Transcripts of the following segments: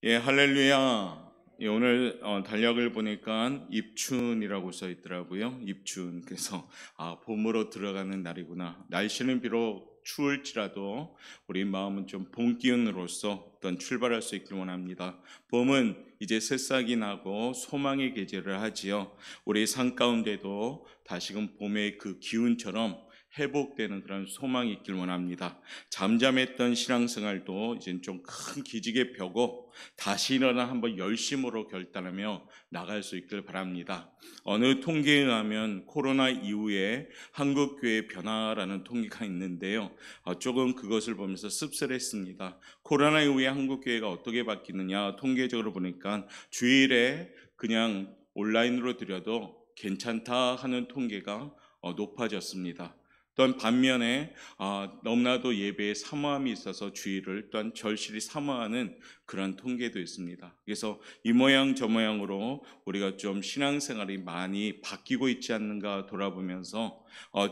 예, 할렐루야. 예, 오늘 달력을 보니까 입춘이라고 써 있더라고요. 입춘. 그래서 봄으로 들어가는 날이구나. 날씨는 비록 추울지라도 우리 마음은 좀 봄 기운으로서 어떤 출발할 수 있길 원합니다. 봄은 이제 새싹이 나고 소망의 계절을 하지요. 우리 삶 가운데도 다시금 봄의 그 기운처럼 회복되는 그런 소망이 있길 원합니다. 잠잠했던 신앙생활도 이제 좀 큰 기직에 펴고 다시 일어나 한번 열심으로 결단하며 나갈 수 있길 바랍니다. 어느 통계에 의하면 코로나 이후에 한국교회 변화라는 통계가 있는데요. 조금 그것을 보면서 씁쓸했습니다. 코로나 이후에 한국교회가 어떻게 바뀌느냐 통계적으로 보니까 주일에 그냥 온라인으로 드려도 괜찮다 하는 통계가 높아졌습니다. 또한 반면에 너무나도 예배에 사모함이 있어서 주일을 또한 절실히 사모하는 그런 통계도 있습니다. 그래서 이 모양 저 모양으로 우리가 좀 신앙생활이 많이 바뀌고 있지 않는가 돌아보면서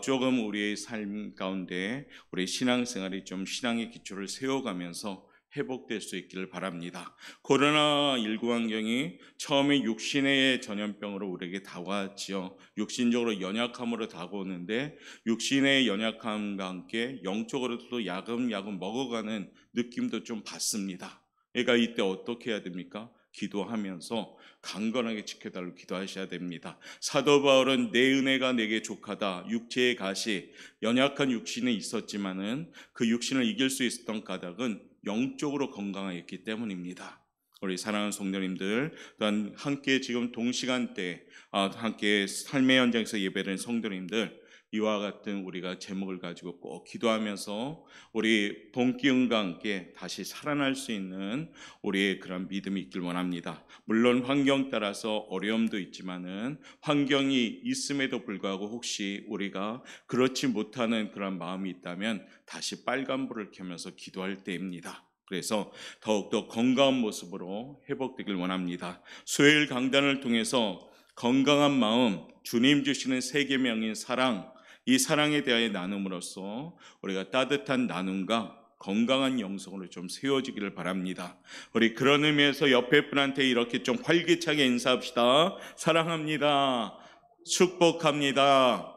조금 우리의 삶 가운데 우리 신앙생활이 좀 신앙의 기초를 세워가면서 회복될 수 있기를 바랍니다. 코로나19 환경이 처음에 육신의 전염병으로 우리에게 다가왔지요. 육신적으로 연약함으로 다가오는데 육신의 연약함과 함께 영적으로도 야금야금 먹어가는 느낌도 좀 받습니다. 그러니까 이때 어떻게 해야 됩니까? 기도하면서 강건하게 지켜달라고 기도하셔야 됩니다. 사도 바울은 내 은혜가 내게 족하다. 육체의 가시, 연약한 육신이 있었지만은 그 육신을 이길 수 있었던 까닭은 영적으로 건강했기 때문입니다. 우리 사랑하는 성도님들, 또한 함께 지금 동시간대 함께 삶의 현장에서 예배드리는 성도님들, 이와 같은 우리가 제목을 가지고 꼭 기도하면서 우리 봄 기운과 함께 다시 살아날 수 있는 우리의 그런 믿음이 있길 원합니다. 물론 환경 따라서 어려움도 있지만은 환경이 있음에도 불구하고 혹시 우리가 그렇지 못하는 그런 마음이 있다면 다시 빨간불을 켜면서 기도할 때입니다. 그래서 더욱더 건강한 모습으로 회복되길 원합니다. 수요일 강단을 통해서 건강한 마음, 주님 주시는 세 계명인 사랑, 이 사랑에 대하여 나눔으로써 우리가 따뜻한 나눔과 건강한 영성으로 좀 세워지기를 바랍니다. 우리 그런 의미에서 옆에 분한테 이렇게 좀 활기차게 인사합시다. 사랑합니다. 축복합니다.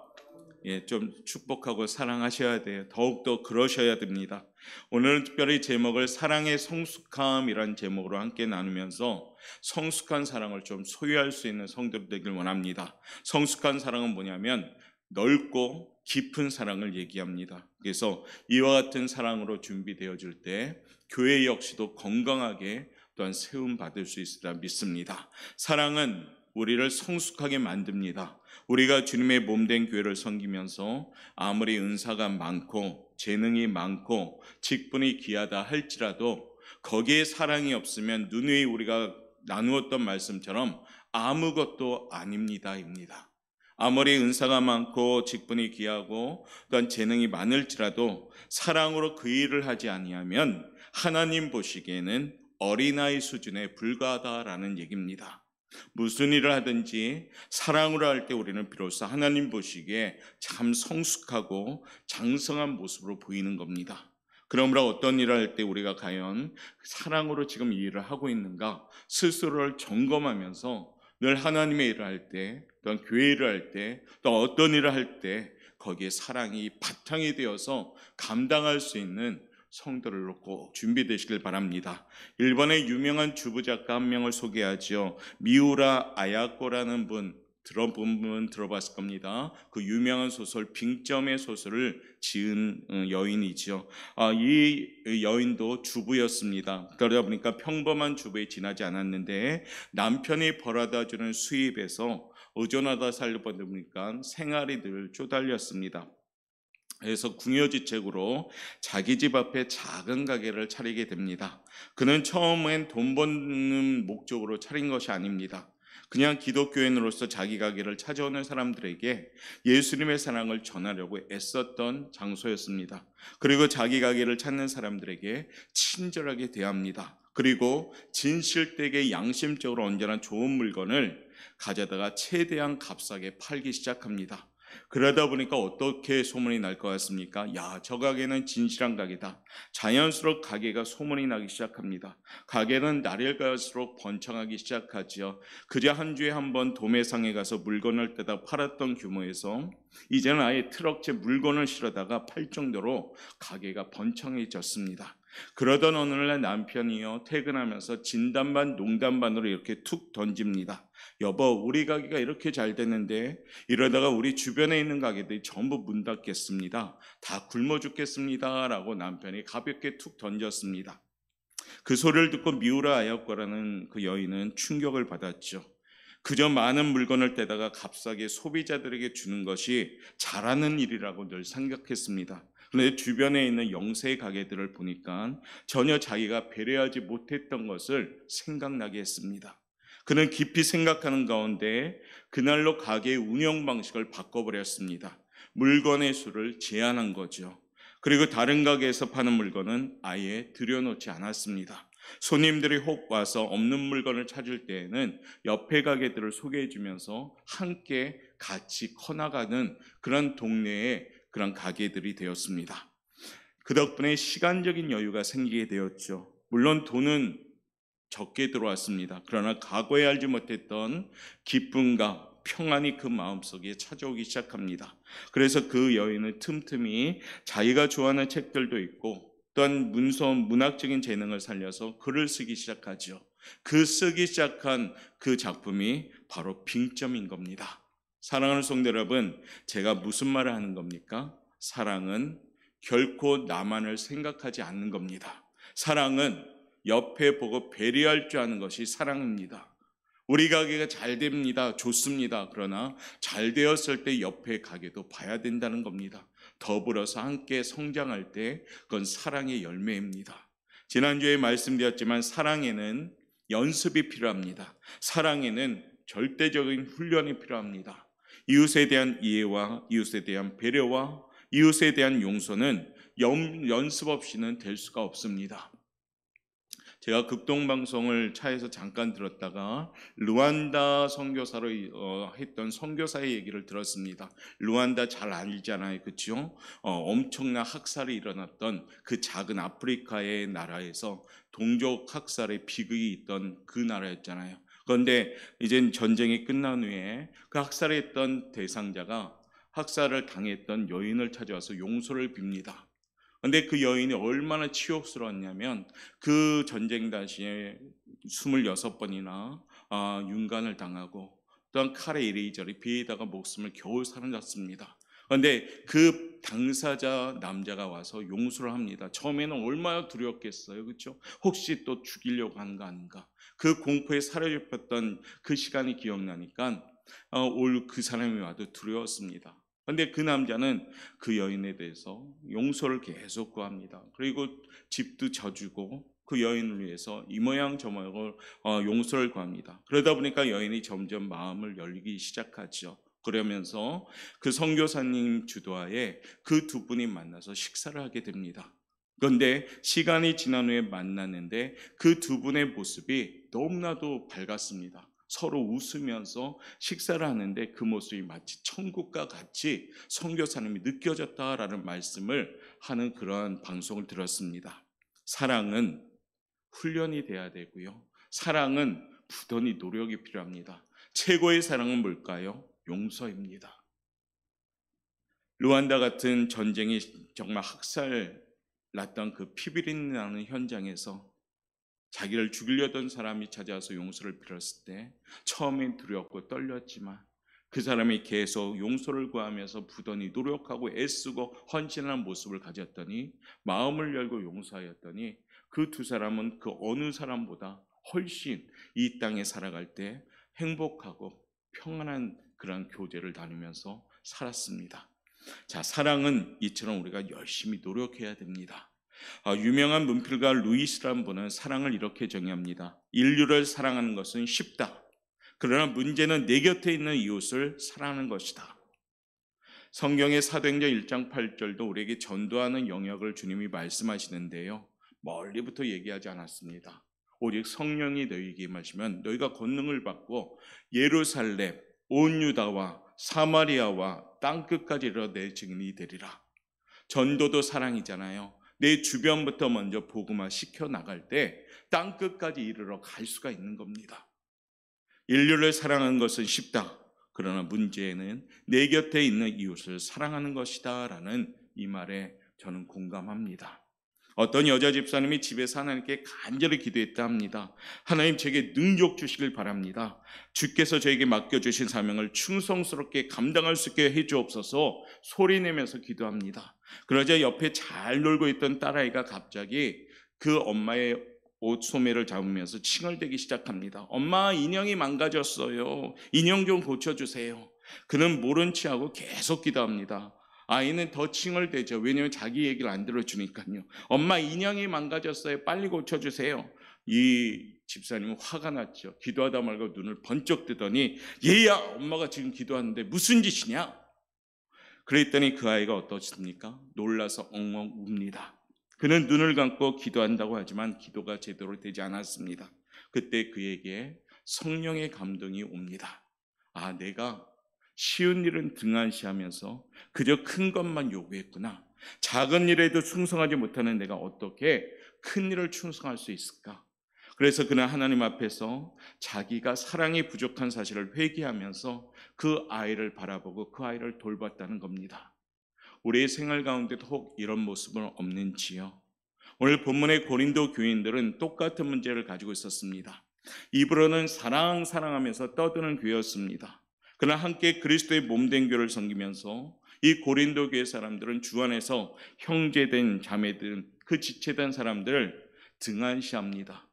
예, 좀 축복하고 사랑하셔야 돼요. 더욱더 그러셔야 됩니다. 오늘은 특별히 제목을 사랑의 성숙함이라는 제목으로 함께 나누면서 성숙한 사랑을 좀 소유할 수 있는 성도들 되길 원합니다. 성숙한 사랑은 뭐냐면 넓고 깊은 사랑을 얘기합니다. 그래서 이와 같은 사랑으로 준비되어질 때 교회 역시도 건강하게 또한 세움 받을 수 있으리라 믿습니다. 사랑은 우리를 성숙하게 만듭니다. 우리가 주님의 몸된 교회를 섬기면서 아무리 은사가 많고 재능이 많고 직분이 귀하다 할지라도 거기에 사랑이 없으면 누누이 우리가 나누었던 말씀처럼 아무것도 아닙니다입니다. 아무리 은사가 많고 직분이 귀하고 또한 재능이 많을지라도 사랑으로 그 일을 하지 아니하면 하나님 보시기에는 어린아이 수준에 불과하다라는 얘기입니다. 무슨 일을 하든지 사랑으로 할 때 우리는 비로소 하나님 보시기에 참 성숙하고 장성한 모습으로 보이는 겁니다. 그러므로 어떤 일을 할 때 우리가 과연 사랑으로 지금 이 일을 하고 있는가 스스로를 점검하면서 늘 하나님의 일을 할 때, 또한 교회 일을 할 때, 또 어떤 일을 할 때 거기에 사랑이 바탕이 되어서 감당할 수 있는 성도들로 꼭 준비되시길 바랍니다. 일본의 유명한 주부 작가 한 명을 소개하지요. 미우라 아야코라는 분 들어봤을 겁니다. 그 유명한 소설 빙점의 소설을 지은 여인이지요. 이 여인도 주부였습니다. 그러다 보니까 평범한 주부에 지나지 않았는데 남편이 벌어다 주는 수입에서 의존하다 살다 보니까 생활이 늘 쪼달렸습니다. 그래서 궁여지책으로 자기 집 앞에 작은 가게를 차리게 됩니다. 그는 처음엔 돈 버는 목적으로 차린 것이 아닙니다. 그냥 기독교인으로서 자기 가게를 찾아오는 사람들에게 예수님의 사랑을 전하려고 애썼던 장소였습니다. 그리고 자기 가게를 찾는 사람들에게 친절하게 대합니다. 그리고 진실되게 양심적으로 언제나 좋은 물건을 가져다가 최대한 값싸게 팔기 시작합니다. 그러다 보니까 어떻게 소문이 날 것 같습니까? 야, 저 가게는 진실한 가게다. 자연스럽게 가게가 소문이 나기 시작합니다. 가게는 날일 갈수록 번창하기 시작하지요. 그저 한 주에 한 번 도매상에 가서 물건을 떼다 팔았던 규모에서 이제는 아예 트럭째 물건을 실어다가 팔 정도로 가게가 번창해졌습니다. 그러던 어느 날 남편이요, 퇴근하면서 진담반 농담반으로 이렇게 툭 던집니다. 여보, 우리 가게가 이렇게 잘 됐는데 이러다가 우리 주변에 있는 가게들이 전부 문 닫겠습니다. 다 굶어 죽겠습니다. 라고 남편이 가볍게 툭 던졌습니다. 그 소리를 듣고 미우라 아야코라는 그 여인은 충격을 받았죠. 그저 많은 물건을 떼다가 값싸게 소비자들에게 주는 것이 잘하는 일이라고 늘 생각했습니다. 그런데 주변에 있는 영세 가게들을 보니까 전혀 자기가 배려하지 못했던 것을 생각나게 했습니다. 그는 깊이 생각하는 가운데 그날로 가게의 운영 방식을 바꿔버렸습니다. 물건의 수를 제한한 거죠. 그리고 다른 가게에서 파는 물건은 아예 들여놓지 않았습니다. 손님들이 혹 와서 없는 물건을 찾을 때에는 옆에 가게들을 소개해 주면서 함께 같이 커나가는 그런 동네의 그런 가게들이 되었습니다. 그 덕분에 시간적인 여유가 생기게 되었죠. 물론 돈은 적게 들어왔습니다. 그러나 과거에 알지 못했던 기쁨과 평안이 그 마음속에 찾아오기 시작합니다. 그래서 그 여인은 틈틈이 자기가 좋아하는 책들도 읽고 또한 문학적인 재능을 살려서 글을 쓰기 시작하죠. 그 쓰기 시작한 그 작품이 바로 빙점인 겁니다. 사랑하는 성도 여러분, 제가 무슨 말을 하는 겁니까? 사랑은 결코 나만을 생각하지 않는 겁니다. 사랑은 옆에 보고 배려할 줄 아는 것이 사랑입니다. 우리 가게가 잘 됩니다. 좋습니다. 그러나 잘 되었을 때 옆에 가게도 봐야 된다는 겁니다. 더불어서 함께 성장할 때 그건 사랑의 열매입니다. 지난주에 말씀드렸지만 사랑에는 연습이 필요합니다. 사랑에는 절대적인 훈련이 필요합니다. 이웃에 대한 이해와 이웃에 대한 배려와 이웃에 대한 용서는 연습 없이는 될 수가 없습니다. 제가 극동방송을 차에서 잠깐 들었다가 루안다 선교사로 했던 선교사의 얘기를 들었습니다. 루안다 잘 알잖아요, 그렇죠? 엄청난 학살이 일어났던 그 작은 아프리카의 나라에서 동족 학살의 비극이 있던 그 나라였잖아요. 그런데 이제 전쟁이 끝난 후에 그 학살했던 대상자가 학살을 당했던 여인을 찾아와서 용서를 빕니다. 근데 그 여인이 얼마나 치욕스러웠냐면 그 전쟁 당시에 26번이나 윤관을 당하고 또한 칼에 이리저리 베이다가 목숨을 겨우 살아났습니다. 그런데 그 당사자 남자가 와서 용서를 합니다. 처음에는 얼마나 두려웠겠어요. 그렇죠? 혹시 또 죽이려고 하는 거 아닌가? 그 공포에 사로잡혔던 그 시간이 기억나니까 올 그 사람이 와도 두려웠습니다. 그런데 그 남자는 그 여인에 대해서 용서를 계속 구합니다. 그리고 집도 져주고 그 여인을 위해서 이 모양 저 모양을 용서를 구합니다. 그러다 보니까 여인이 점점 마음을 열기 시작하죠. 그러면서 그 선교사님 주도하에 그 두 분이 만나서 식사를 하게 됩니다. 그런데 시간이 지난 후에 만났는데 그 두 분의 모습이 너무나도 밝았습니다. 서로 웃으면서 식사를 하는데 그 모습이 마치 천국과 같이 선교사님이 느껴졌다라는 말씀을 하는 그러한 방송을 들었습니다. 사랑은 훈련이 돼야 되고요. 사랑은 부단히 노력이 필요합니다. 최고의 사랑은 뭘까요? 용서입니다. 루안다 같은 전쟁이 정말 학살 났던 그 피비린 나는 현장에서 자기를 죽이려던 사람이 찾아와서 용서를 빌었을 때 처음엔 두렵고 떨렸지만 그 사람이 계속 용서를 구하면서 부단히 노력하고 애쓰고 헌신하는 모습을 가졌더니 마음을 열고 용서하였더니 그 두 사람은 그 어느 사람보다 훨씬 이 땅에 살아갈 때 행복하고 평안한 그런 교제를 나누면서 살았습니다. 자, 사랑은 이처럼 우리가 열심히 노력해야 됩니다. 유명한 문필가 루이스란 분은 사랑을 이렇게 정의합니다. 인류를 사랑하는 것은 쉽다. 그러나 문제는 내 곁에 있는 이웃을 사랑하는 것이다. 성경의 사도행전 1장 8절도 우리에게 전도하는 영역을 주님이 말씀하시는데요. 멀리부터 얘기하지 않았습니다. 오직 성령이 너희에게 임하시면 너희가 권능을 받고 예루살렘, 온 유다와 사마리아와 땅끝까지 이르러 내 증인이 되리라. 전도도 사랑이잖아요. 내 주변부터 먼저 복음화 시켜 나갈 때 땅끝까지 이르러 갈 수가 있는 겁니다. 인류를 사랑하는 것은 쉽다. 그러나 문제는 내 곁에 있는 이웃을 사랑하는 것이다 라는 이 말에 저는 공감합니다. 어떤 여자 집사님이 집에서 하나님께 간절히 기도했다 합니다. 하나님, 제게 능력 주시길 바랍니다. 주께서 저에게 맡겨주신 사명을 충성스럽게 감당할 수 있게 해주옵소서 소리내면서 기도합니다. 그러자 옆에 잘 놀고 있던 딸아이가 갑자기 그 엄마의 옷 소매를 잡으면서 칭얼대기 시작합니다. 엄마, 인형이 망가졌어요. 인형 좀 고쳐주세요. 그는 모른 체하고 계속 기도합니다. 아이는 더 칭얼대죠. 왜냐하면 자기 얘기를 안 들어주니까요. 엄마, 인형이 망가졌어요. 빨리 고쳐주세요. 이 집사님은 화가 났죠. 기도하다 말고 눈을 번쩍 뜨더니, 얘야, 엄마가 지금 기도하는데 무슨 짓이냐? 그랬더니 그 아이가 어떻습니까? 놀라서 엉엉 웁니다. 그는 눈을 감고 기도한다고 하지만 기도가 제대로 되지 않았습니다. 그때 그에게 성령의 감동이 옵니다. 아, 내가 쉬운 일은 등한시하면서 그저 큰 것만 요구했구나. 작은 일에도 충성하지 못하는 내가 어떻게 큰 일을 충성할 수 있을까? 그래서 그는 하나님 앞에서 자기가 사랑이 부족한 사실을 회개하면서 그 아이를 바라보고 그 아이를 돌봤다는 겁니다. 우리의 생활 가운데도 혹 이런 모습은 없는지요? 오늘 본문의 고린도 교인들은 똑같은 문제를 가지고 있었습니다. 입으로는 사랑하면서 떠드는 교회였습니다. 그러나 함께 그리스도의 몸된 교회를 섬기면서 이 고린도 교회 사람들은 주 안에서 형제된 자매된 그 지체된 사람들을 등한시합니다.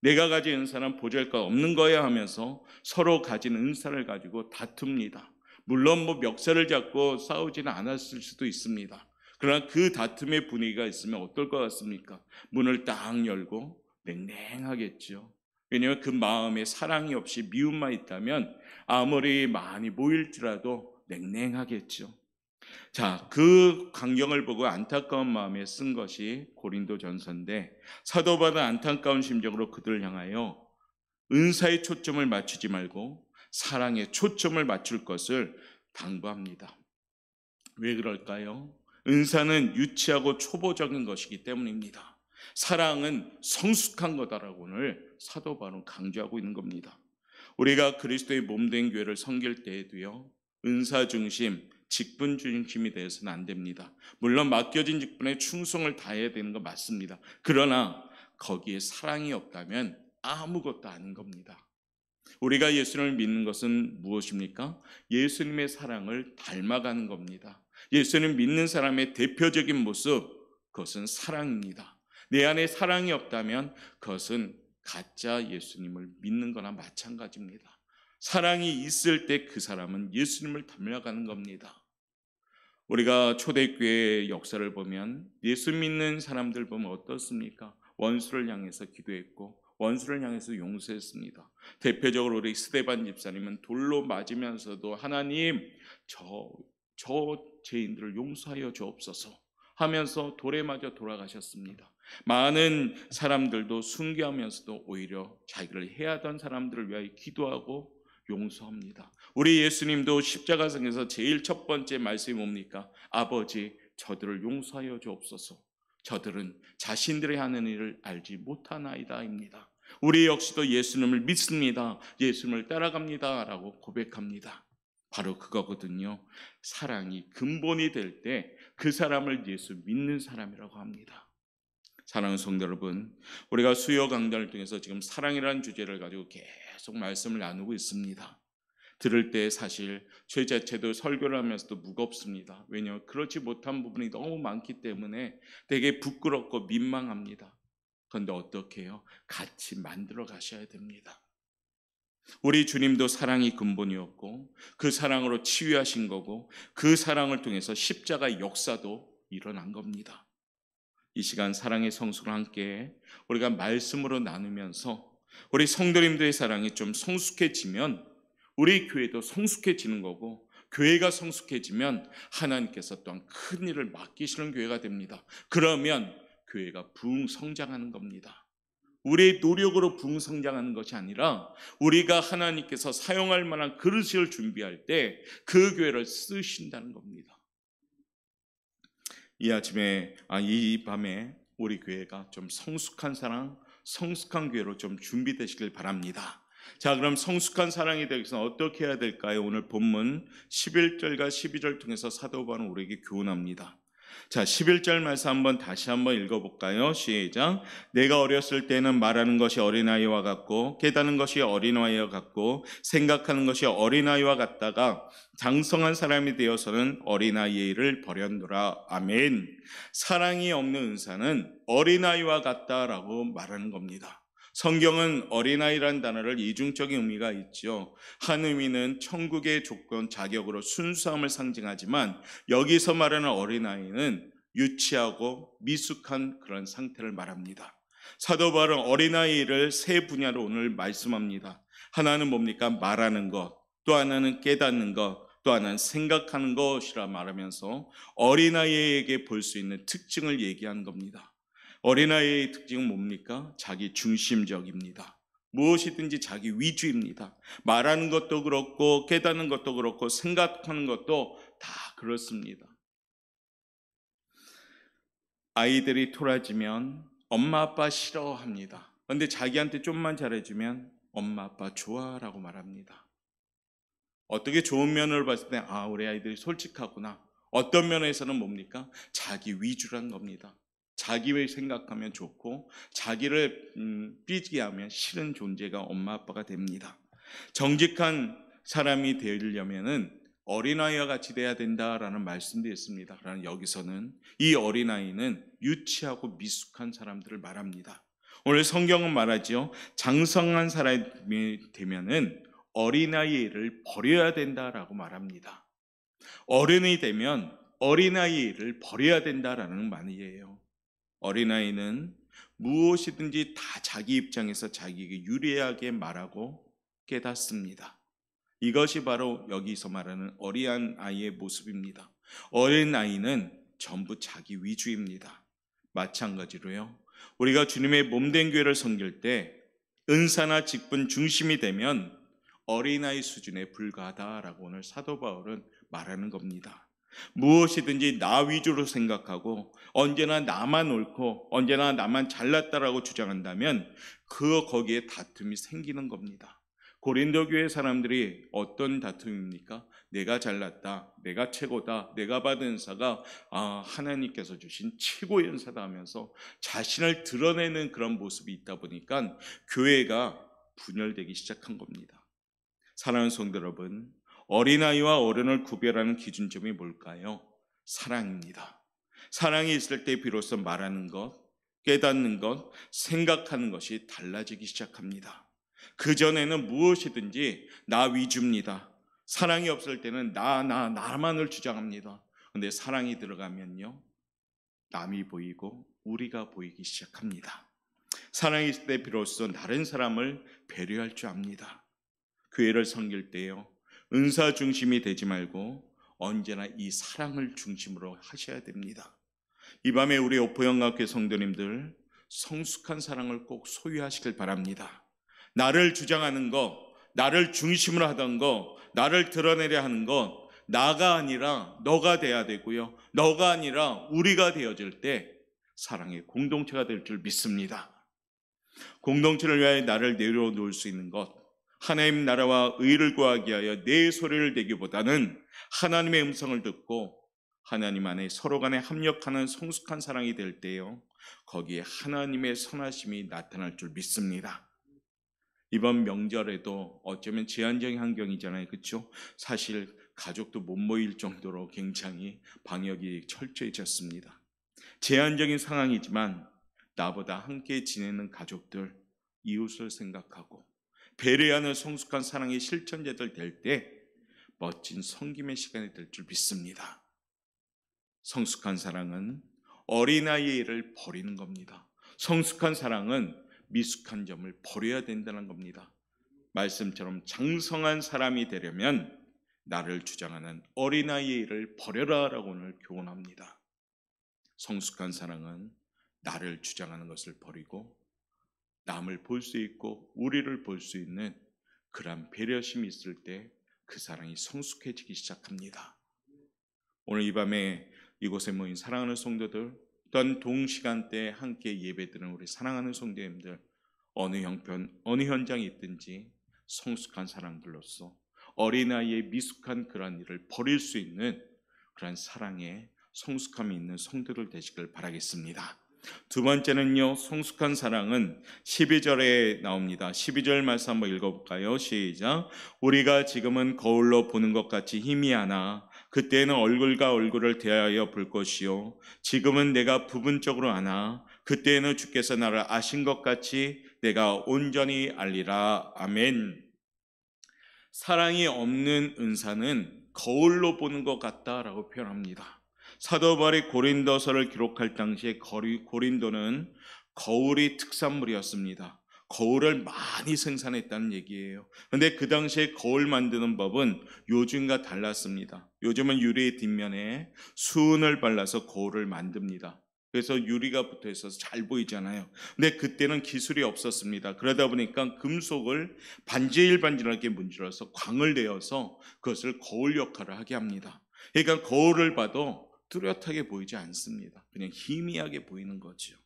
내가 가진 은사는 보잘것 없는 거야 하면서 서로 가진 은사를 가지고 다툽니다. 물론 멱살을 잡고 싸우지는 않았을 수도 있습니다. 그러나 그 다툼의 분위기가 있으면 어떨 것 같습니까? 문을 딱 열고 냉랭하겠죠. 왜냐하면 그 마음에 사랑이 없이 미움만 있다면 아무리 많이 모일지라도 냉랭하겠죠. 자, 그 광경을 보고 안타까운 마음에 쓴 것이 고린도전서인데, 사도 바울은 안타까운 심정으로 그들을 향하여 은사의 초점을 맞추지 말고 사랑에 초점을 맞출 것을 당부합니다. 왜 그럴까요? 은사는 유치하고 초보적인 것이기 때문입니다. 사랑은 성숙한 거다라고 오늘 사도 바울은 강조하고 있는 겁니다. 우리가 그리스도의 몸된 교회를 섬길 때에도요, 은사 중심, 직분 중심이 되어서는 안 됩니다. 물론 맡겨진 직분에 충성을 다해야 되는 거 맞습니다. 그러나 거기에 사랑이 없다면 아무것도 아닌 겁니다. 우리가 예수님을 믿는 것은 무엇입니까? 예수님의 사랑을 닮아가는 겁니다. 예수님 믿는 사람의 대표적인 모습, 그것은 사랑입니다. 내 안에 사랑이 없다면 그것은 가짜 예수님을 믿는 거나 마찬가지입니다. 사랑이 있을 때 그 사람은 예수님을 닮아가는 겁니다. 우리가 초대교회의 역사를 보면 예수 믿는 사람들 보면 어떻습니까? 원수를 향해서 기도했고 원수를 향해서 용서했습니다. 대표적으로 우리 스데반 집사님은 돌로 맞으면서도 하나님, 저 죄인들을 용서하여 주옵소서 하면서 돌에 맞아 돌아가셨습니다. 많은 사람들도 순교하면서도 오히려 자기를 해하던 사람들을 위하여 기도하고 용서합니다. 우리 예수님도 십자가상에서 제일 첫 번째 말씀이 뭡니까? 아버지, 저들을 용서하여 주옵소서. 저들은 자신들이 하는 일을 알지 못하나이다입니다. 우리 역시도 예수님을 믿습니다. 예수님을 따라갑니다 라고 고백합니다. 바로 그거거든요. 사랑이 근본이 될 때 그 사람을 예수 믿는 사람이라고 합니다. 사랑하는 성도 여러분, 우리가 수요 강단을 통해서 지금 사랑이라는 주제를 가지고 계속 말씀을 나누고 있습니다. 들을 때 사실 제 자체도 설교를 하면서도 무겁습니다. 왜냐하면 그렇지 못한 부분이 너무 많기 때문에 되게 부끄럽고 민망합니다. 그런데 어떻게 해요? 같이 만들어 가셔야 됩니다. 우리 주님도 사랑이 근본이었고 그 사랑으로 치유하신 거고 그 사랑을 통해서 십자가 역사도 일어난 겁니다. 이 시간 사랑의 성수를 함께 우리가 말씀으로 나누면서 우리 성도님들의 사랑이 좀 성숙해지면 우리 교회도 성숙해지는 거고, 교회가 성숙해지면 하나님께서 또한 큰 일을 맡기시는 교회가 됩니다. 그러면 교회가 부흥 성장하는 겁니다. 우리의 노력으로 부흥성장하는 것이 아니라 우리가 하나님께서 사용할 만한 그릇을 준비할 때 그 교회를 쓰신다는 겁니다. 이 밤에 우리 교회가 좀 성숙한 사랑, 성숙한 교회로 좀 준비되시길 바랍니다. 자, 그럼 성숙한 사랑이 되기 위해서 어떻게 해야 될까요? 오늘 본문 11절과 12절 통해서 사도 바울은 우리에게 교훈합니다. 자, 11절 말씀 다시 한번 읽어볼까요? 시작. 내가 어렸을 때는 말하는 것이 어린아이와 같고 깨닫는 것이 어린아이와 같고 생각하는 것이 어린아이와 같다가 장성한 사람이 되어서는 어린아이의 일을 버렸노라. 아멘. 사랑이 없는 은사는 어린아이와 같다라고 말하는 겁니다. 성경은 어린아이란 단어를 이중적인 의미가 있죠. 한 의미는 천국의 조건, 자격으로 순수함을 상징하지만 여기서 말하는 어린아이는 유치하고 미숙한 그런 상태를 말합니다. 사도 바울은 어린아이를 세 분야로 오늘 말씀합니다. 하나는 뭡니까? 말하는 것, 또 하나는 깨닫는 것, 또 하나는 생각하는 것이라 말하면서 어린아이에게 볼 수 있는 특징을 얘기하는 겁니다. 어린아이의 특징은 뭡니까? 자기 중심적입니다. 무엇이든지 자기 위주입니다. 말하는 것도 그렇고 깨닫는 것도 그렇고 생각하는 것도 다 그렇습니다. 아이들이 토라지면 엄마 아빠 싫어합니다. 그런데 자기한테 좀만 잘해주면 엄마 아빠 좋아라고 말합니다. 어떻게 좋은 면을 봤을 때 우리 아이들이 솔직하구나. 어떤 면에서는 뭡니까? 자기 위주란 겁니다. 자기를 생각하면 좋고 자기를 삐지게 하면 싫은 존재가 엄마 아빠가 됩니다. 정직한 사람이 되려면은 어린아이와 같이 돼야 된다라는 말씀도 있습니다. 그러나 여기서는 이 어린아이는 유치하고 미숙한 사람들을 말합니다. 오늘 성경은 말하죠. 장성한 사람이 되면은 어린아이의 일을 버려야 된다라고 말합니다. 어른이 되면 어린아이의 일을 버려야 된다라는 말이에요. 어린아이는 무엇이든지 다 자기 입장에서 자기에게 유리하게 말하고 깨닫습니다. 이것이 바로 여기서 말하는 어린 아이의 모습입니다. 어린 아이는 전부 자기 위주입니다. 마찬가지로요. 우리가 주님의 몸된 교회를 섬길 때 은사나 직분 중심이 되면 어린아이 수준에 불과하다라고 오늘 사도 바울은 말하는 겁니다. 무엇이든지 나 위주로 생각하고 언제나 나만 옳고 언제나 나만 잘났다라고 주장한다면 거기에 다툼이 생기는 겁니다. 고린도 교회 사람들이 어떤 다툼입니까? 내가 잘났다, 내가 최고다, 내가 받은 은사가 하나님께서 주신 최고의 은사다 하면서 자신을 드러내는 그런 모습이 있다 보니까 교회가 분열되기 시작한 겁니다. 사랑하는 성도 여러분, 어린아이와 어른을 구별하는 기준점이 뭘까요? 사랑입니다. 사랑이 있을 때 비로소 말하는 것, 깨닫는 것, 생각하는 것이 달라지기 시작합니다. 그전에는 무엇이든지 나 위주입니다. 사랑이 없을 때는 나만을 주장합니다. 그런데 사랑이 들어가면요, 남이 보이고 우리가 보이기 시작합니다. 사랑이 있을 때 비로소 다른 사람을 배려할 줄 압니다. 교회를 섬길 때요, 은사 중심이 되지 말고 언제나 이 사랑을 중심으로 하셔야 됩니다. 이 밤에 우리 오포영학교 성도님들 성숙한 사랑을 꼭 소유하시길 바랍니다. 나를 주장하는 것, 나를 중심으로 하던 것, 나를 드러내려 하는 것, 나가 아니라 너가 돼야 되고요, 너가 아니라 우리가 되어질 때 사랑의 공동체가 될 줄 믿습니다. 공동체를 위하여 나를 내려놓을 수 있는 것, 하나님 나라와 의를 구하기 위하여 내 소리를 내기보다는 하나님의 음성을 듣고 하나님 안에 서로 간에 합력하는 성숙한 사랑이 될 때요, 거기에 하나님의 선하심이 나타날 줄 믿습니다. 이번 명절에도 어쩌면 제한적인 환경이잖아요, 그렇죠? 사실 가족도 못 모일 정도로 굉장히 방역이 철저해졌습니다. 제한적인 상황이지만 나보다 함께 지내는 가족들, 이웃을 생각하고 배려하는 성숙한 사랑의 실천자들 될 때 멋진 섬김의 시간이 될 줄 믿습니다. 성숙한 사랑은 어린아이의 일을 버리는 겁니다. 성숙한 사랑은 미숙한 점을 버려야 된다는 겁니다. 말씀처럼 장성한 사람이 되려면 나를 주장하는 어린아이의 일을 버려라라고 오늘 교훈합니다. 성숙한 사랑은 나를 주장하는 것을 버리고 남을 볼 수 있고 우리를 볼 수 있는 그러한 배려심이 있을 때 그 사랑이 성숙해지기 시작합니다. 오늘 이 밤에 이곳에 모인 사랑하는 성도들, 또한 동시간대에 함께 예배드리는 우리 사랑하는 성도님들, 어느 형편, 어느 현장에 있든지 성숙한 사람들로서 어린아이의 미숙한 그러한 일을 버릴 수 있는 그러한 사랑의 성숙함이 있는 성도들 되시길 바라겠습니다. 두 번째는요, 성숙한 사랑은 12절에 나옵니다. 12절 말씀 한번 읽어볼까요? 시작. 우리가 지금은 거울로 보는 것 같이 희미하나 그때는 얼굴과 얼굴을 대하여 볼 것이요 지금은 내가 부분적으로 아나 그때는 주께서 나를 아신 것 같이 내가 온전히 알리라. 아멘. 사랑이 없는 은사는 거울로 보는 것 같다라고 표현합니다. 사도 바울이 고린도서를 기록할 당시에 고린도는 거울이 특산물이었습니다. 거울을 많이 생산했다는 얘기예요. 그런데 그 당시에 거울 만드는 법은 요즘과 달랐습니다. 요즘은 유리 뒷면에 수은을 발라서 거울을 만듭니다. 그래서 유리가 붙어 있어서 잘 보이잖아요. 근데 그때는 기술이 없었습니다. 그러다 보니까 금속을 반질반질하게 문질러서 광을 내어서 그것을 거울 역할을 하게 합니다. 그러니까 거울을 봐도 뚜렷하게 보이지 않습니다. 그냥 희미하게 보이는 거죠.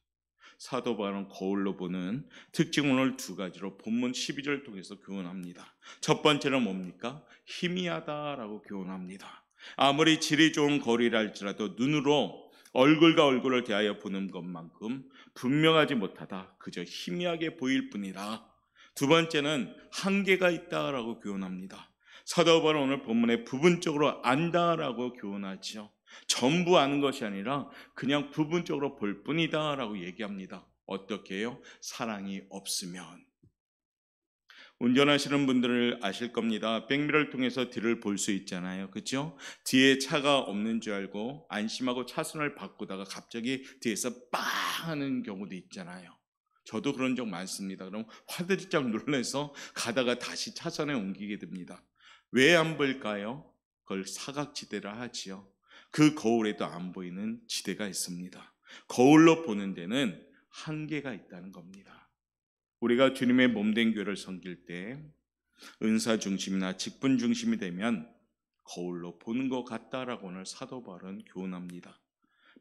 사도 바울은 거울로 보는 특징을 오늘 두 가지로 본문 12절 통해서 교훈합니다. 첫 번째는 뭡니까? 희미하다라고 교훈합니다. 아무리 질이 좋은 거울이라 할지라도 눈으로 얼굴과 얼굴을 대하여 보는 것만큼 분명하지 못하다. 그저 희미하게 보일 뿐이다. 두 번째는 한계가 있다라고 교훈합니다. 사도 바울은 오늘 본문에 부분적으로 안다라고 교훈하죠. 전부 아는 것이 아니라 그냥 부분적으로 볼 뿐이다 라고 얘기합니다. 어떻게 해요? 사랑이 없으면. 운전하시는 분들을 아실 겁니다. 백미러를 통해서 뒤를 볼 수 있잖아요. 그렇죠? 뒤에 차가 없는 줄 알고 안심하고 차선을 바꾸다가 갑자기 뒤에서 빵 하는 경우도 있잖아요. 저도 그런 적 많습니다. 그럼 화들짝 놀라서 가다가 다시 차선에 옮기게 됩니다. 왜 안 보일까요? 그걸 사각지대라 하지요. 그 거울에도 안 보이는 지대가 있습니다. 거울로 보는 데는 한계가 있다는 겁니다. 우리가 주님의 몸된 교회를 섬길 때 은사 중심이나 직분 중심이 되면 거울로 보는 것 같다라고 오늘 사도 바울은 교훈합니다.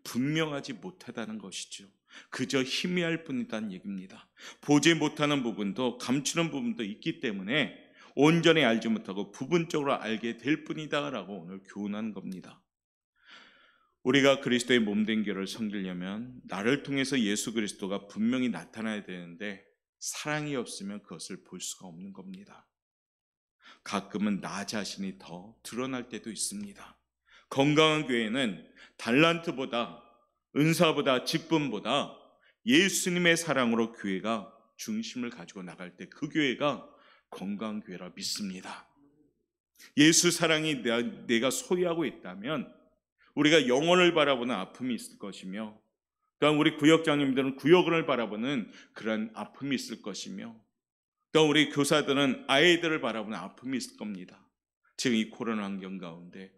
분명하지 못하다는 것이죠. 그저 희미할 뿐이라는 얘기입니다. 보지 못하는 부분도 감추는 부분도 있기 때문에 온전히 알지 못하고 부분적으로 알게 될 뿐이다라고 오늘 교훈하는 겁니다. 우리가 그리스도의 몸된 교회를 섬기려면 나를 통해서 예수 그리스도가 분명히 나타나야 되는데 사랑이 없으면 그것을 볼 수가 없는 겁니다. 가끔은 나 자신이 더 드러날 때도 있습니다. 건강한 교회는 달란트보다 은사보다 직분보다 예수님의 사랑으로 교회가 중심을 가지고 나갈 때 그 교회가 건강한 교회라 믿습니다. 예수 사랑이 내가 소유하고 있다면 우리가 영혼을 바라보는 아픔이 있을 것이며 또한 우리 구역장님들은 구역을 바라보는 그런 아픔이 있을 것이며 또 우리 교사들은 아이들을 바라보는 아픔이 있을 겁니다. 지금 이 코로나 환경 가운데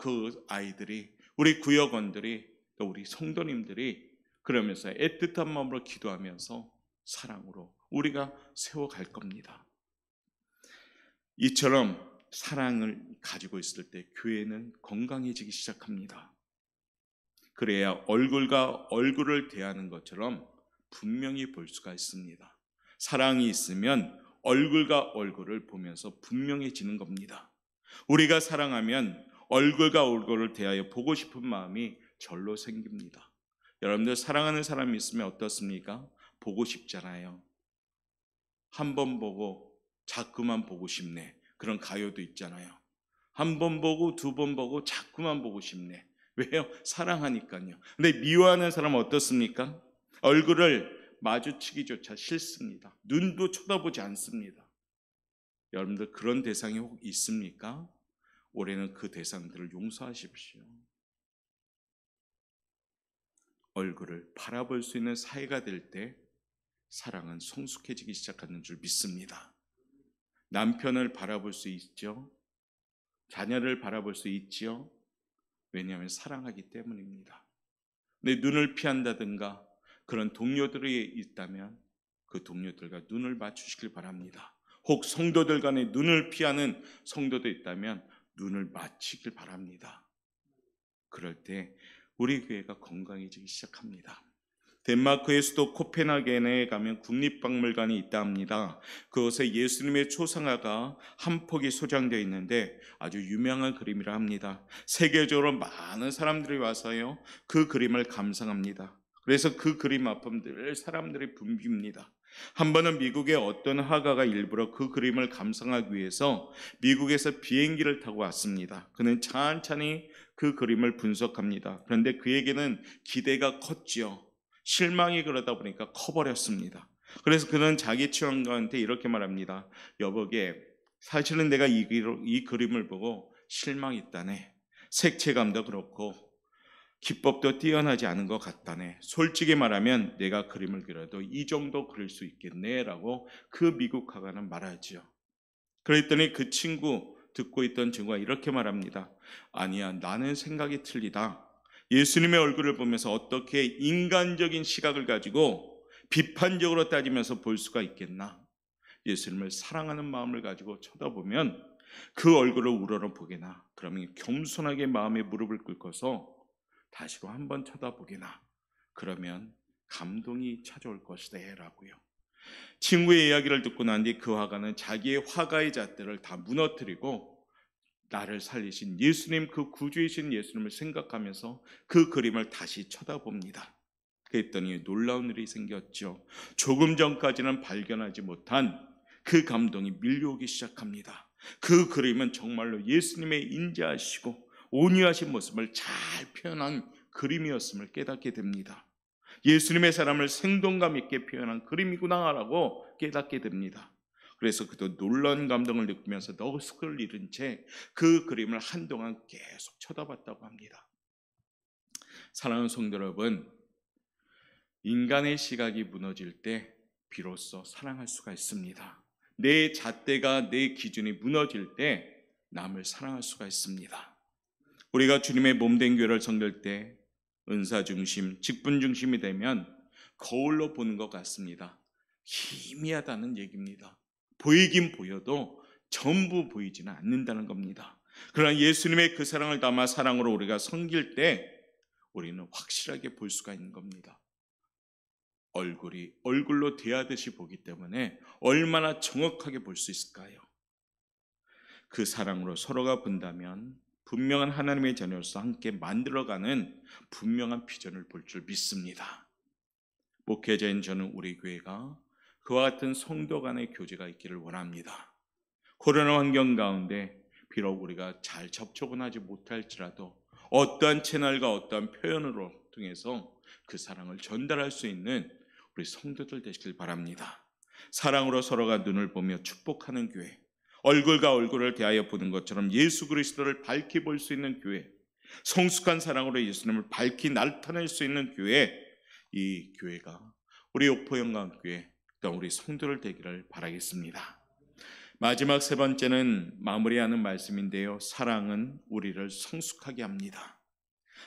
그 아이들이 우리 구역원들이 또 우리 성도님들이 그러면서 애틋한 마음으로 기도하면서 사랑으로 우리가 세워갈 겁니다. 이처럼 사랑을 가지고 있을 때 교회는 건강해지기 시작합니다. 그래야 얼굴과 얼굴을 대하는 것처럼 분명히 볼 수가 있습니다. 사랑이 있으면 얼굴과 얼굴을 보면서 분명해지는 겁니다. 우리가 사랑하면 얼굴과 얼굴을 대하여 보고 싶은 마음이 절로 생깁니다. 여러분들 사랑하는 사람이 있으면 어떻습니까? 보고 싶잖아요. 한 번 보고 자꾸만 보고 싶네. 그런 가요도 있잖아요. 한 번 보고 두 번 보고 자꾸만 보고 싶네. 왜요? 사랑하니까요. 근데 미워하는 사람은 어떻습니까? 얼굴을 마주치기조차 싫습니다. 눈도 쳐다보지 않습니다. 여러분들 그런 대상이 혹 있습니까? 올해는 그 대상들을 용서하십시오. 얼굴을 바라볼 수 있는 사이가 될 때 사랑은 성숙해지기 시작하는 줄 믿습니다. 남편을 바라볼 수 있죠. 자녀를 바라볼 수 있죠. 왜냐하면 사랑하기 때문입니다. 내 눈을 피한다든가 그런 동료들이 있다면 그 동료들과 눈을 맞추시길 바랍니다. 혹 성도들 간에 눈을 피하는 성도도 있다면 눈을 맞추길 바랍니다. 그럴 때 우리 교회가 건강해지기 시작합니다. 덴마크의 수도 코펜하겐에 가면 국립박물관이 있다 합니다. 그곳에 예수님의 초상화가 한 폭이 소장되어 있는데 아주 유명한 그림이라 합니다. 세계적으로 많은 사람들이 와서요, 그 그림을 감상합니다. 그래서 그 그림 앞은 늘 사람들이 붐빕니다. 한 번은 미국의 어떤 화가가 일부러 그 그림을 감상하기 위해서 미국에서 비행기를 타고 왔습니다. 그는 천천히 그 그림을 분석합니다. 그런데 그에게는 기대가 컸지요. 실망이 그러다 보니까 커버렸습니다. 그래서 그는 자기 친구한테 이렇게 말합니다. 여보게, 사실은 내가 이 그림을 보고 실망했다네. 색채감도 그렇고 기법도 뛰어나지 않은 것 같다네. 솔직히 말하면 내가 그림을 그려도 이 정도 그릴 수 있겠네 라고 그 미국 화가는 말하지요. 그랬더니 그 친구, 듣고 있던 친구가 이렇게 말합니다. 아니야, 나는 생각이 틀리다. 예수님의 얼굴을 보면서 어떻게 인간적인 시각을 가지고 비판적으로 따지면서 볼 수가 있겠나? 예수님을 사랑하는 마음을 가지고 쳐다보면 그 얼굴을 우러러보게나, 그러면 겸손하게 마음에 무릎을 꿇고서 다시금 한번 쳐다보게나, 그러면 감동이 찾아올 것이다 라고요. 친구의 이야기를 듣고 난 뒤 그 화가는 자기의 화가의 잣대를 다 무너뜨리고 나를 살리신 예수님, 그 구주이신 예수님을 생각하면서 그 그림을 다시 쳐다봅니다. 그랬더니 놀라운 일이 생겼죠. 조금 전까지는 발견하지 못한 그 감동이 밀려오기 시작합니다. 그 그림은 정말로 예수님의 인자하시고 온유하신 모습을 잘 표현한 그림이었음을 깨닫게 됩니다. 예수님의 사람을 생동감 있게 표현한 그림이구나라고 깨닫게 됩니다. 그래서 그도 놀라운 감동을 느끼면서 너스를 잃은 채 그 그림을 한동안 계속 쳐다봤다고 합니다. 사랑하는 성도 여러분, 인간의 시각이 무너질 때 비로소 사랑할 수가 있습니다. 내 잣대가, 내 기준이 무너질 때 남을 사랑할 수가 있습니다. 우리가 주님의 몸된 교회를 섬길 때 은사 중심, 직분 중심이 되면 거울로 보는 것 같습니다. 희미하다는 얘기입니다. 보이긴 보여도 전부 보이지는 않는다는 겁니다. 그러나 예수님의 그 사랑을 담아 사랑으로 우리가 섬길 때 우리는 확실하게 볼 수가 있는 겁니다. 얼굴이 얼굴로 대하듯이 보기 때문에 얼마나 정확하게 볼 수 있을까요? 그 사랑으로 서로가 본다면 분명한 하나님의 자녀로서 함께 만들어가는 분명한 비전을 볼 줄 믿습니다. 목회자인 저는 우리 교회가 그와 같은 성도 간의 교제가 있기를 원합니다. 코로나 환경 가운데 비록 우리가 잘 접촉은 하지 못할지라도 어떠한 채널과 어떠한 표현으로 통해서 그 사랑을 전달할 수 있는 우리 성도들 되시길 바랍니다. 사랑으로 서로가 눈을 보며 축복하는 교회, 얼굴과 얼굴을 대하여 보는 것처럼 예수 그리스도를 밝히 볼 수 있는 교회, 성숙한 사랑으로 예수님을 밝히 나타낼 수 있는 교회, 이 교회가 우리 옥포영광교회, 또 우리 성도를 되기를 바라겠습니다. 마지막 세 번째는 마무리하는 말씀인데요. 사랑은 우리를 성숙하게 합니다.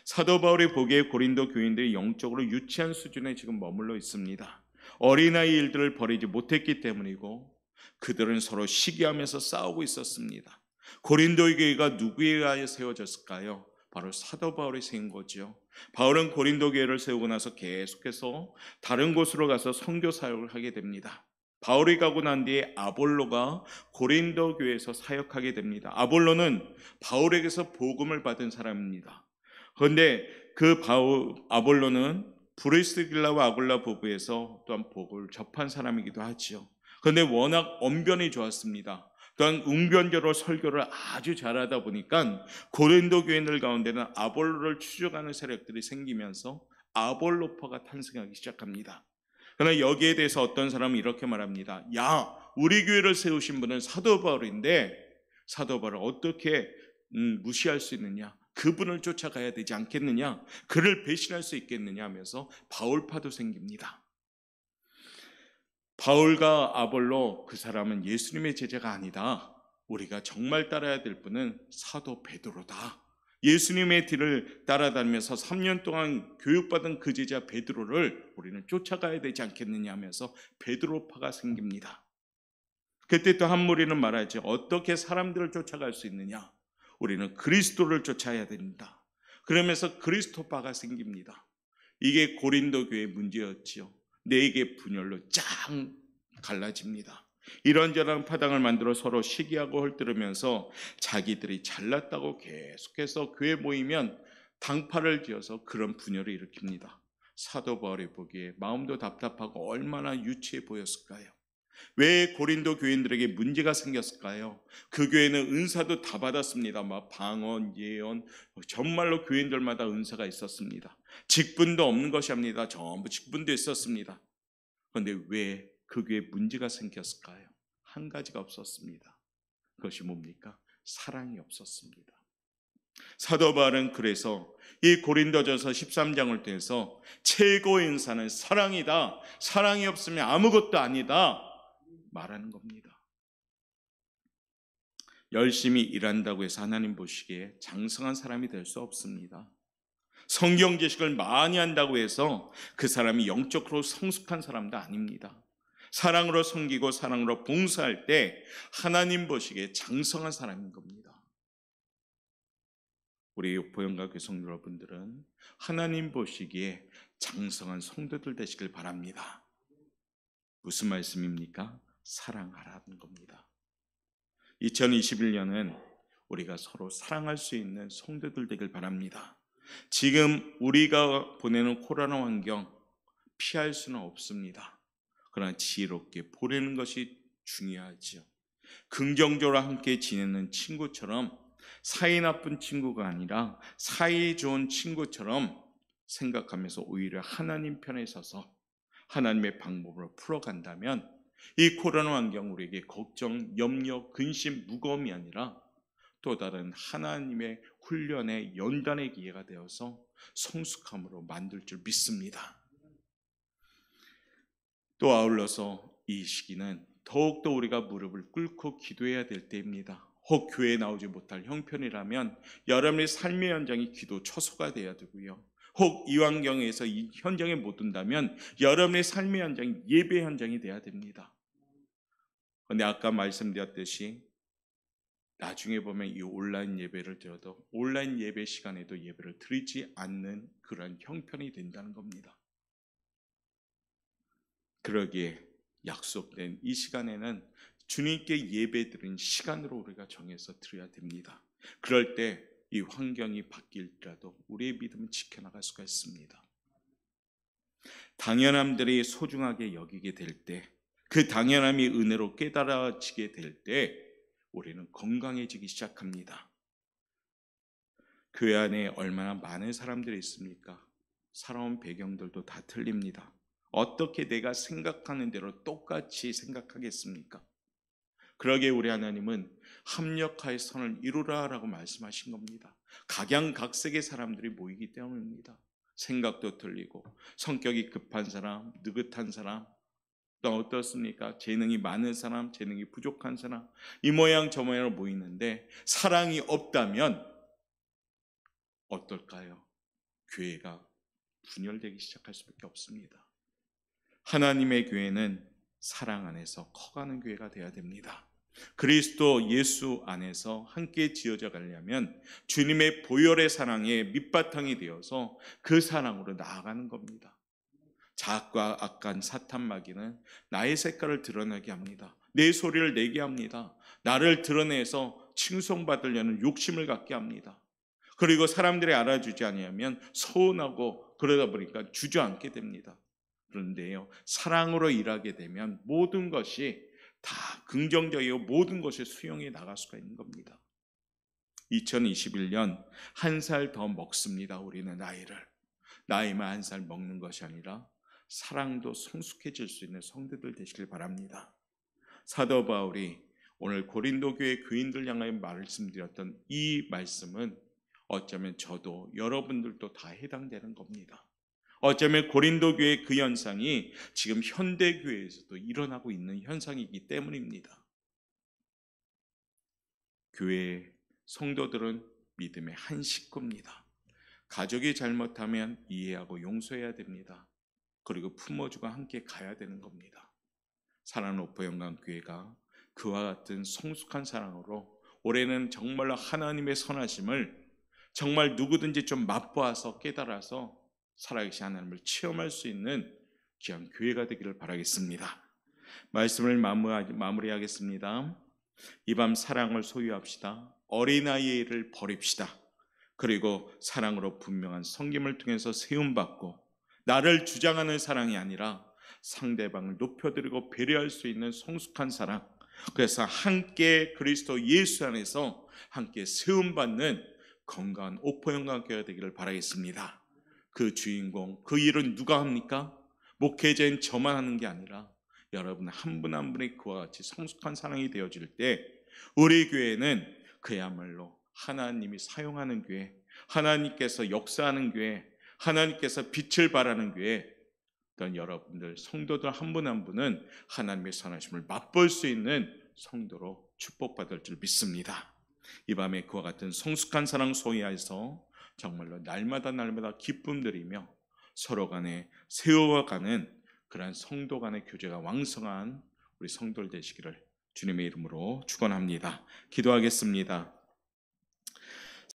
사도 바울이 보기에 고린도 교인들이 영적으로 유치한 수준에 지금 머물러 있습니다. 어린아이 일들을 버리지 못했기 때문이고 그들은 서로 시기하면서 싸우고 있었습니다. 고린도 교회가 누구에 의하여 세워졌을까요? 바로 사도 바울이 세운 거죠. 바울은 고린도 교회를 세우고 나서 계속해서 다른 곳으로 가서 선교 사역을 하게 됩니다. 바울이 가고 난 뒤에 아볼로가 고린도 교회에서 사역하게 됩니다. 아볼로는 바울에게서 복음을 받은 사람입니다. 그런데 그 아볼로는 브리스길라와 아굴라 부부에서 또한 복을 접한 사람이기도 하지요. 그런데 워낙 언변이 좋았습니다. 또한 웅변적으로 설교를 아주 잘하다 보니까 고린도 교인들 가운데는 아볼로를 추종하는 세력들이 생기면서 아볼로파가 탄생하기 시작합니다. 그러나 여기에 대해서 어떤 사람은 이렇게 말합니다. 야, 우리 교회를 세우신 분은 사도 바울인데 사도 바울을 어떻게 무시할 수 있느냐? 그분을 쫓아가야 되지 않겠느냐? 그를 배신할 수 있겠느냐 하면서 바울파도 생깁니다. 바울과 아볼로, 그 사람은 예수님의 제자가 아니다. 우리가 정말 따라야 될 분은 사도 베드로다. 예수님의 뒤를 따라다니면서 3년 동안 교육받은 그 제자 베드로를 우리는 쫓아가야 되지 않겠느냐 하면서 베드로파가 생깁니다. 그때 또 한 무리는 말하죠. 어떻게 사람들을 쫓아갈 수 있느냐? 우리는 그리스도를 쫓아야 됩니다. 그러면서 그리스도파가 생깁니다. 이게 고린도 교회의 문제였지요. 네 개 분열로 짱 갈라집니다. 이런저런 파당을 만들어 서로 시기하고 헐뜯으면서 자기들이 잘났다고 계속해서 교회 모이면 당파를 지어서 그런 분열을 일으킵니다. 사도 바울이 보기에 마음도 답답하고 얼마나 유치해 보였을까요? 왜 고린도 교인들에게 문제가 생겼을까요? 그 교회는 은사도 다 받았습니다. 막 방언, 예언, 정말로 교인들마다 은사가 있었습니다. 직분도 없는 것이 아닙니다. 전부 직분도 있었습니다. 그런데 왜 그 교회에 문제가 생겼을까요? 한 가지가 없었습니다. 그것이 뭡니까? 사랑이 없었습니다. 사도 바울은 그래서 이 고린도전서 13장을 통해서 최고의 은사는 사랑이다. 사랑이 없으면 아무것도 아니다. 말하는 겁니다. 열심히 일한다고 해서 하나님 보시기에 장성한 사람이 될 수 없습니다. 성경 지식을 많이 한다고 해서 그 사람이 영적으로 성숙한 사람도 아닙니다. 사랑으로 섬기고 사랑으로 봉사할 때 하나님 보시기에 장성한 사람인 겁니다. 우리 보영과 교성 여러분들은 하나님 보시기에 장성한 성도들 되시길 바랍니다. 무슨 말씀입니까? 사랑하라는 겁니다. 2021년은 우리가 서로 사랑할 수 있는 성도들 되길 바랍니다. 지금 우리가 보내는 코로나 환경 피할 수는 없습니다. 그러나 지혜롭게 보내는 것이 중요하죠. 긍정적으로 함께 지내는 친구처럼 사이 나쁜 친구가 아니라 사이 좋은 친구처럼 생각하면서 오히려 하나님 편에 서서 하나님의 방법으로 풀어간다면 이 코로나 환경 우리에게 걱정, 염려, 근심, 무거움이 아니라 또 다른 하나님의 훈련의 연단의 기회가 되어서 성숙함으로 만들 줄 믿습니다. 또 아울러서 이 시기는 더욱더 우리가 무릎을 꿇고 기도해야 될 때입니다. 혹 교회에 나오지 못할 형편이라면 여러분의 삶의 현장이 기도 처소가 되어야 되고요. 혹 이 환경에서 이 현장에 못 온다면 여러분의 삶의 현장이 예배 현장이 되어야 됩니다. 그런데 아까 말씀드렸듯이 나중에 보면 이 온라인 예배를 드려도 온라인 예배 시간에도 예배를 드리지 않는 그런 형편이 된다는 겁니다. 그러기에 약속된 이 시간에는 주님께 예배 드린 시간으로 우리가 정해서 드려야 됩니다. 그럴 때 이 환경이 바뀔지라도 우리의 믿음은 지켜나갈 수가 있습니다. 당연함들이 소중하게 여기게 될 때, 그 당연함이 은혜로 깨달아지게 될 때 우리는 건강해지기 시작합니다. 교회 안에 얼마나 많은 사람들이 있습니까? 살아온 배경들도 다 틀립니다. 어떻게 내가 생각하는 대로 똑같이 생각하겠습니까? 그러기에 우리 하나님은 합력하여 선을 이루라라고 말씀하신 겁니다. 각양각색의 사람들이 모이기 때문입니다. 생각도 틀리고 성격이 급한 사람, 느긋한 사람, 또 어떻습니까? 재능이 많은 사람, 재능이 부족한 사람, 이 모양 저 모양으로 모이는데 사랑이 없다면 어떨까요? 교회가 분열되기 시작할 수밖에 없습니다. 하나님의 교회는 사랑 안에서 커가는 교회가 되어야 됩니다. 그리스도 예수 안에서 함께 지어져 가려면 주님의 보혈의 사랑에 밑바탕이 되어서 그 사랑으로 나아가는 겁니다. 자학과 악한 사탄 마귀는 나의 색깔을 드러나게 합니다. 내 소리를 내게 합니다. 나를 드러내서 칭송받으려는 욕심을 갖게 합니다. 그리고 사람들이 알아주지 않으면 서운하고 그러다 보니까 주저앉게 됩니다. 그런데요, 사랑으로 일하게 되면 모든 것이 다 긍정적이고 모든 것이 수용해 나갈 수가 있는 겁니다. 2021년 한 살 더 먹습니다. 우리는 나이만 한 살 먹는 것이 아니라 사랑도 성숙해질 수 있는 성도들 되시길 바랍니다. 사도 바울이 오늘 고린도 교회 교인들 향하여 말씀드렸던 이 말씀은 어쩌면 저도 여러분들도 다 해당되는 겁니다. 어쩌면 고린도 교회의 그 현상이 지금 현대 교회에서도 일어나고 있는 현상이기 때문입니다. 교회 성도들은 믿음의 한 식구입니다. 가족이 잘못하면 이해하고 용서해야 됩니다. 그리고 품어주고 함께 가야 되는 겁니다. 사랑하는 오포영광교회가 그와 같은 성숙한 사랑으로 올해는 정말로 하나님의 선하심을 정말 누구든지 좀 맛보아서 깨달아서 살아계신 하나님을 체험할 수 있는 귀한 교회가 되기를 바라겠습니다. 말씀을 마무리하겠습니다. 이 밤 사랑을 소유합시다. 어린아이를 버립시다. 그리고 사랑으로 분명한 섬김을 통해서 세움받고 나를 주장하는 사랑이 아니라 상대방을 높여드리고 배려할 수 있는 성숙한 사랑, 그래서 함께 그리스도 예수 안에서 함께 세움받는 건강한 오포영광교회가 되기를 바라겠습니다. 그 주인공, 그 일은 누가 합니까? 목회자인 저만 하는 게 아니라 여러분 한 분 한 분이 그와 같이 성숙한 사랑이 되어질 때 우리 교회는 그야말로 하나님이 사용하는 교회, 하나님께서 역사하는 교회, 하나님께서 빛을 발하는 교회, 그런 여러분들 성도들 한 분 한 분은 하나님의 선하심을 맛볼 수 있는 성도로 축복받을 줄 믿습니다. 이 밤에 그와 같은 성숙한 사랑 소유하여서 정말로 날마다 기쁨 드리며 서로 간에 세워가는 그러한 성도 간의 교제가 왕성한 우리 성도들 되시기를 주님의 이름으로 축원합니다. 기도하겠습니다.